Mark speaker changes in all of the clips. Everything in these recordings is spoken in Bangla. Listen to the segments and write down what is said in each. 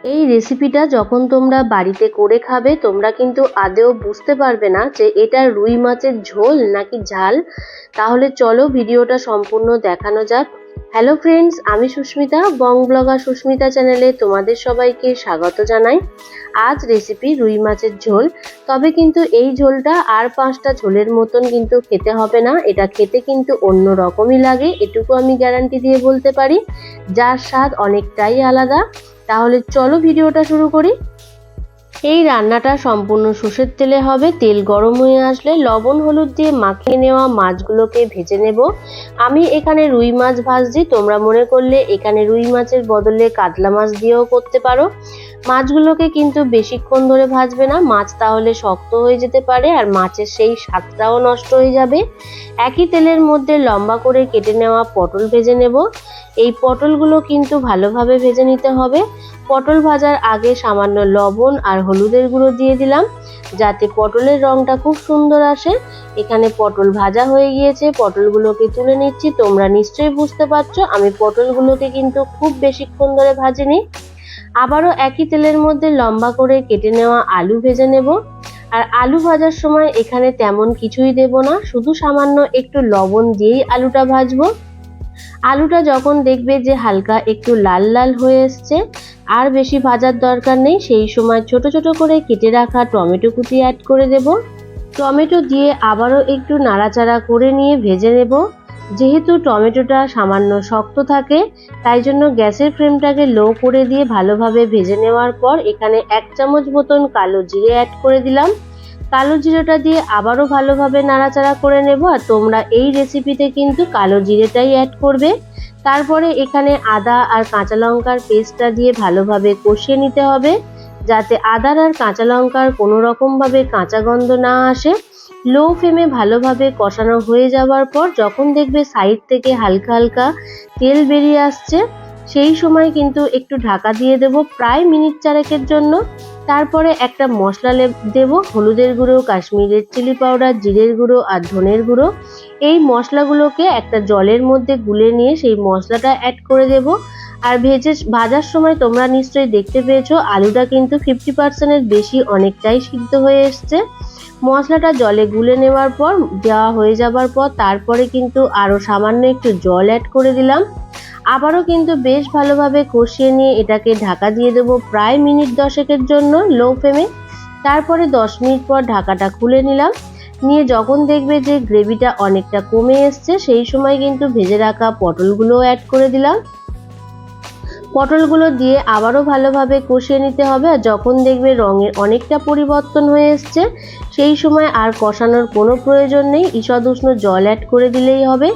Speaker 1: এই রেসিপিটা যখন তোমরা বাড়িতে করে খাবে তোমরা কিন্তু আদৌ বুঝতে পারবে না যে এটা রুই মাছের ঝোল নাকি ঝাল। তাহলে চলো ভিডিওটা সম্পূর্ণ দেখানো যাক। হ্যালো ফ্রেন্ডস, আমি সুস্মিতা, বং ব্লগার সুস্মিতা চ্যানেলে তোমাদের সবাইকে স্বাগত জানাই। আজ রেসিপি রুই মাছের ঝোল। তবে কিন্তু এই ঝোলটা আর 5টা ঝোলের মতন কিন্তু খেতে হবে না, এটা খেতে কিন্তু অন্য রকমই লাগে, এটুকু আমি গ্যারান্টি দিয়ে বলতে পারি, যার স্বাদ অনেকটাই আলাদা। তাহলে চলো ভিডিওটা শুরু করি। এই রান্নাটা সম্পূর্ণ সর্ষের তেলে হবে। তেল গরম হয়ে আসলে লবণ হলুদ দিয়ে মাখিয়ে নেওয়া মাছগুলোকে ভেজে নেব। আমি এখানে রুই মাছ ভাজছি, তোমরা মনে করলে এখানে রুই মাছের বদলে কাতলা মাছ দিয়েও করতে পারো। মাছগুলোকে কিন্তু বেশিক্ষণ ধরে ভাজবে না, মাছ তাহলে শক্ত হয়ে যেতে পারে আর মাছের সেই স্বাদটাও নষ্ট হয়ে যাবে। একই তেলের মধ্যে লম্বা করে কেটে নেওয়া পটল ভেজে নেব। এই পটলগুলো কিন্তু ভালোভাবে ভেজে নিতে হবে। পটল ভাজার আগে সামান্য লবণ আর হলুদের গুঁড়ো দিয়ে দিলাম, যাতে পটলের রংটা খুব সুন্দর আসে। এখানে পটল ভাজা হয়ে গিয়েছে, পটলগুলোকে তুলে নিচ্ছি। তোমরা নিশ্চয়ই বুঝতে পারছো আমি পটলগুলোকে কিন্তু খুব বেশিক্ষণ ধরে ভাজিনি। আবারও একই তেলের মধ্যে লম্বা করে কেটে নেওয়া আলু ভেজে নেব। আর আলু ভাজার সময় এখানে তেমন কিছুই দেব না, শুধু সামান্য একটু লবণ দিয়েই আলুটা ভাজবো। আলুটা যখন দেখবে যে হালকা একটু লাল লাল হয়ে এসছে, আর বেশি ভাজার দরকার নেই, সেই সময় ছোট ছোট করে কেটে রাখা টমেটো কুচি অ্যাড করে দেব। টমেটো দিয়ে আবারও একটু নাড়াচাড়া করে নিয়ে ভেজে নেব। যেহেতু টমেটোটা সামান্য শক্ত থাকে, তাই জন্য গ্যাসের ফ্লেমটাকে লো করে দিয়ে ভালোভাবে ভেজে নেওয়ার পর এখানে 1 চামচ মতন কালো জিরে অ্যাড করে দিলাম। কালো জিরেটা দিয়ে আবারও ভালোভাবে নাড়াচাড়া করে নেব। আর তোমরা এই রেসিপিতে কিন্তু কালো জিরেটাই অ্যাড করবে। তারপরে এখানে আদা আর কাঁচা লঙ্কার পেস্টটা দিয়ে ভালোভাবে কষিয়ে নিতে হবে, যাতে আদার আর কাঁচা লঙ্কার কোনো রকমভাবে কাঁচা গন্ধ না আসে। লো ফ্লেমে ভালোভাবে কষানো হয়ে যাওয়ার পর যখন দেখবে সাইড থেকে হালকা হালকা তেল বেরিয়ে আসছে, সেই সময় কিন্তু একটু ঢাকা দিয়ে দেব প্রায় মিনিট 4 জন্য। তারপরে একটা মশলা দেব, হলুদের গুঁড়ো, কাশ্মীরের চিলি পাউডার, জিরের গুঁড়ো আর ধনের গুঁড়ো। এই মশলাগুলোকে একটা জলের মধ্যে গুলে নিয়ে সেই মশলাটা অ্যাড করে দেব। আর ভাজার সময় তোমরা নিশ্চয়ই দেখতে পেয়েছো আলুটা কিন্তু 50% বেশি অনেকটাই সিদ্ধ হয়ে এসছে। মশলাটা জলে গুলে নেওয়ার পর দেওয়া হয়ে যাবার পর তারপরে কিন্তু আরো সামান্য একটু জল অ্যাড করে দিলাম। আবারও কিন্তু বেশ ভালোভাবে কষিয়ে নিয়ে এটাকে ঢাকা দিয়ে দেবো প্রায় মিনিট 10 জন্য লো ফ্লেমে। তারপরে 10 মিনিট পর ঢাকাটা খুলে নিলাম। নিয়ে যখন দেখবে যে গ্রেভিটা অনেকটা কমে এসছে, সেই সময় কিন্তু ভেজে রাখা পটলগুলো অ্যাড করে দিলাম। পটলগুলো দিয়ে আবারও ভালোভাবে কষিয়ে নিতে হবে। আর যখন দেখবে রঙের অনেকটা পরিবর্তন হয়ে এসছে, সেই সময় আর কষানোর কোনো প্রয়োজন নেই, ঈষৎ উষ্ণ জল অ্যাড করে দিলেই হবে।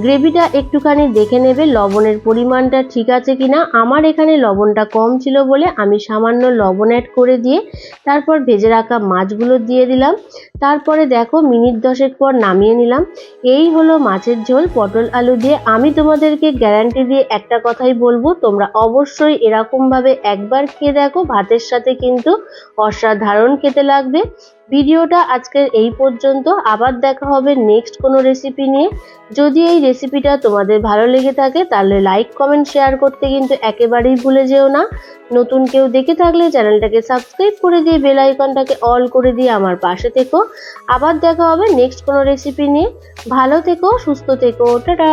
Speaker 1: গ্রেভিটা একটুখানি দেখে নেবে লবণের পরিমাণটা ঠিক আছে কিনা। আমার এখানে লবণটা কম ছিল বলে আমি সামান্য লবণ অ্যাড করে দিয়ে তারপর ভেজে রাখা মাছগুলো দিয়ে দিলাম। তারপরে দেখো মিনিট 10 পর নামিয়ে নিলাম। এই হলো মাছের ঝোল পটল আলু দিয়ে। আমি তোমাদেরকে গ্যারান্টি দিয়ে একটা কথাই বলবো, তোমরা অবশ্যই এরকমভাবে একবার খেয়ে দেখো, ভাতের সাথে কিন্তু অসাধারণ খেতে লাগবে। ভিডিওটা আজকের এই পর্যন্ত, আবার দেখা হবে নেক্সট কোনো রেসিপি নিয়ে। যদি এই রেসিপিটা তোমাদের ভালো লেগে থাকে তাহলে লাইক কমেন্ট শেয়ার করতে কিন্তু একেবারেই ভুলে যেও না। নতুন কেউ দেখে থাকলে চ্যানেলটাকে সাবস্ক্রাইব করে দিয়ে বেল আইকনটাকে অল করে দিয়ে আমার পাশে থেকো। আবার দেখা হবে নেক্সট কোনো রেসিপি নিয়ে। ভালো থেকো, সুস্থ থেকো, টাটা।